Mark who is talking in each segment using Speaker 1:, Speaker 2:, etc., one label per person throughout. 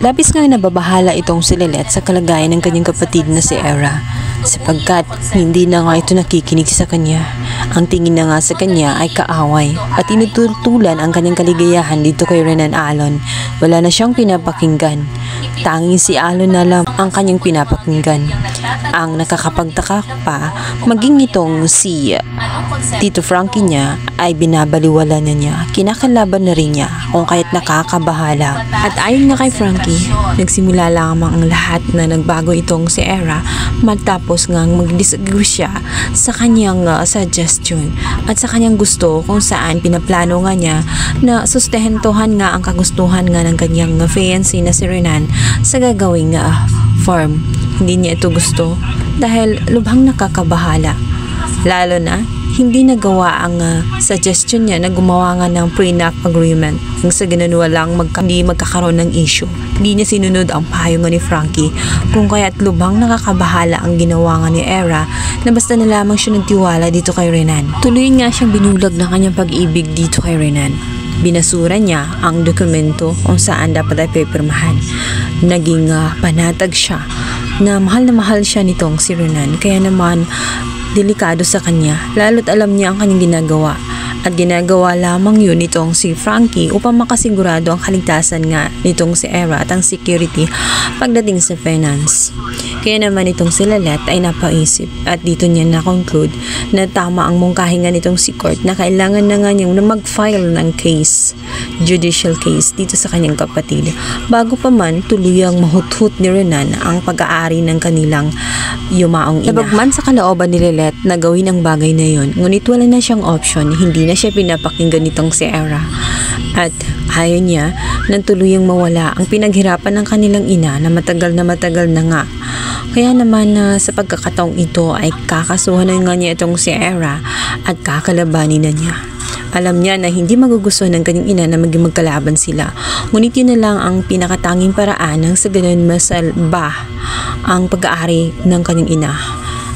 Speaker 1: Labis nga nababahala itong si Lilette sa kalagayan ng kanyang kapatid na si Era, sapagkat hindi na nga ito nakikinig sa kanya. Ang tingin na nga sa kanya ay kaaway at tinututulan ang kanyang kaligayahan dito kay Renan Alon. Wala na siyang pinapakinggan. Tanging si Alon na lang ang kanyang pinapakinggan. Ang nakakapagtaka pa, maging itong si Tito Frankie niya ay binabaliwala na niya. Kinakalaban na rin niya kung kaya't nakakabahala. At ayon nga kay Frankie, nagsimula lamang ang lahat na nagbago itong si Era matapos nga mag-disagree siya sa kanyang suggestion at sa kanyang gusto kung saan pinaplano nga niya na sustentuhan nga ang kagustuhan nga ng kanyang fiancé na si Renan sa gagawing farm. Hindi niya ito gusto dahil lubhang nakakabahala. Lalo na, hindi nagawa ang suggestion niya na gumawa nga ng prenup agreement. Nang sa ganun walang hindi magkakaroon ng issue. Hindi niya sinunod ang payo nga ni Frankie kung kaya't lubhang nakakabahala ang ginawa nga ni Era na basta na lamang siya nagtiwala dito kay Renan. Tuloy nga siyang binulag ng kanyang pag-ibig dito kay Renan. Binasura niya ang dokumento kung saan dapat ay pipirmahan. Naging panatag siya na mahal siya nitong si Renan. Kaya naman delikado sa kanya, lalo't alam niya ang kanyang ginagawa. At ginagawa lamang yun nitong si Frankie upang makasigurado ang kaligtasan nga nitong si Era at ang security pagdating sa finance. Kaya naman itong si Lilette ay napaisip at dito niya na-conclude na tama ang mungkahi nga nitong si Court na kailangan na nga niyang mag-file ng case, judicial case dito sa kanyang kapatid bago pa man tuluyang mahuthut ni Renan ang pag-aari ng kanilang yumaong ina. Nabagman sa kalooban ni Lilette na gawin ang bagay na yon, ngunit wala na siyang option, hindi na siya pinapakinggan nitong si Era. At ayaw niya nang tuluyang mawala ang pinaghirapan ng kanilang ina na matagal na nga. Kaya naman sa pagkakataong ito ay kakasuhan na nga niya itong si Era at kakalabanin na niya. Alam niya na hindi magugustuhan ng kanyang ina na maging magkalaban sila. Ngunit yun na lang ang pinakatanging paraan nang sa ganun masalba ang pag-aari ng kanyang ina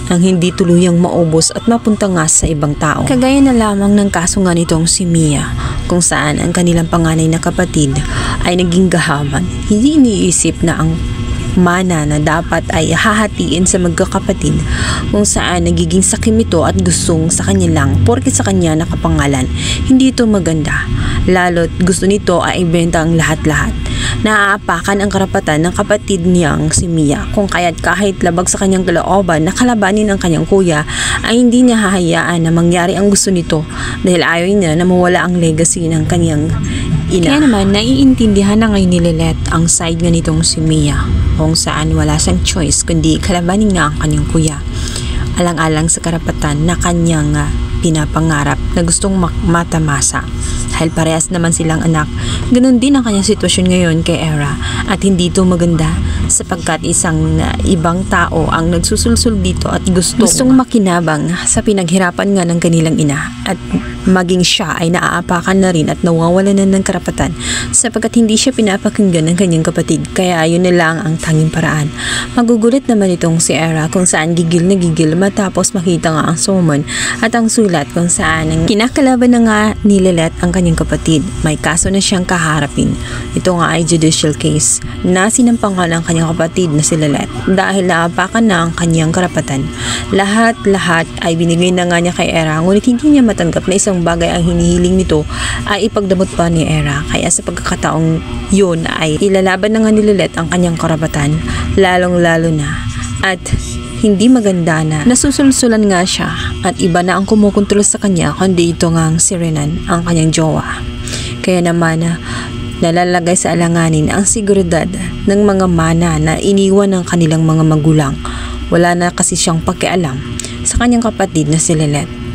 Speaker 1: nang hindi tuluyang maubos at mapunta nga sa ibang tao. Kagaya na lamang ng kaso nga nitong si Mia, kung saan ang kanilang panganay na kapatid ay naging gahaman. Hindi iniisip na ang mana na dapat ay hahatiin sa magkakapatid, kung saan nagiging sakim ito at gustong sa kanya lang porke sa kanya nakapangalan. Hindi ito maganda, lalo't gusto nito ay ibenta ang lahat-lahat. Naaapakan ang karapatan ng kapatid niyang si Mia, kung kaya't kahit labag sa kanyang kalooban na kalabanin ang kanyang kuya ay hindi niya hahayaan na mangyari ang gusto nito dahil ayaw niya na mawala ang legacy ng kanyang ina. Kaya naman naiintindihan na ngayon ni Lilette ang side nga nitong si Mia, kung saan wala siyang choice kundi kalabanin nga ang kanyang kuya alang-alang sa karapatan na kanyang pinapangarap na gustong matamasa. Dahil parehas naman silang anak, ganun din ang kanyang sitwasyon ngayon kay Era at hindi ito maganda sapagkat isang ibang tao ang nagsusulsul dito at gustong makinabang sa pinaghirapan nga ng kanilang ina at maging siya ay naaapakan na rin at nawawalan na ng karapatan sapagkat hindi siya pinapakinggan ng kanyang kapatid. Kaya yun na lang ang tanging paraan. Magugulat naman itong si Era kung saan gigil na gigil matapos makita nga ang summon at ang sulat kung saan ang kinakalaban na nga ni Lilette ang kanyang kapatid. May kaso na siyang kaharapin. Ito nga ay judicial case na sinampangan ang kanyang kapatid na si Lilette dahil naapakan na ang kanyang karapatan. Lahat-lahat ay binigay na nga niya kay Era, ngunit hindi niya matanggap na isang bagay ang hinihiling nito ay ipagdamot pa ni Era. Kaya sa pagkakataong yun ay ilalaban na nga ni Lilette ang kanyang karapatan, lalong-lalo na at hindi maganda na nasusulsulan nga siya at iba na ang kumukontrol sa kanya kundi ito nga si Renan, ang kanyang jowa. Kaya naman nalalagay sa alanganin ang seguridad ng mga mana na iniwan ng kanilang mga magulang. Wala na kasi siyang pakialam sa kanyang kapatid na si Lilette.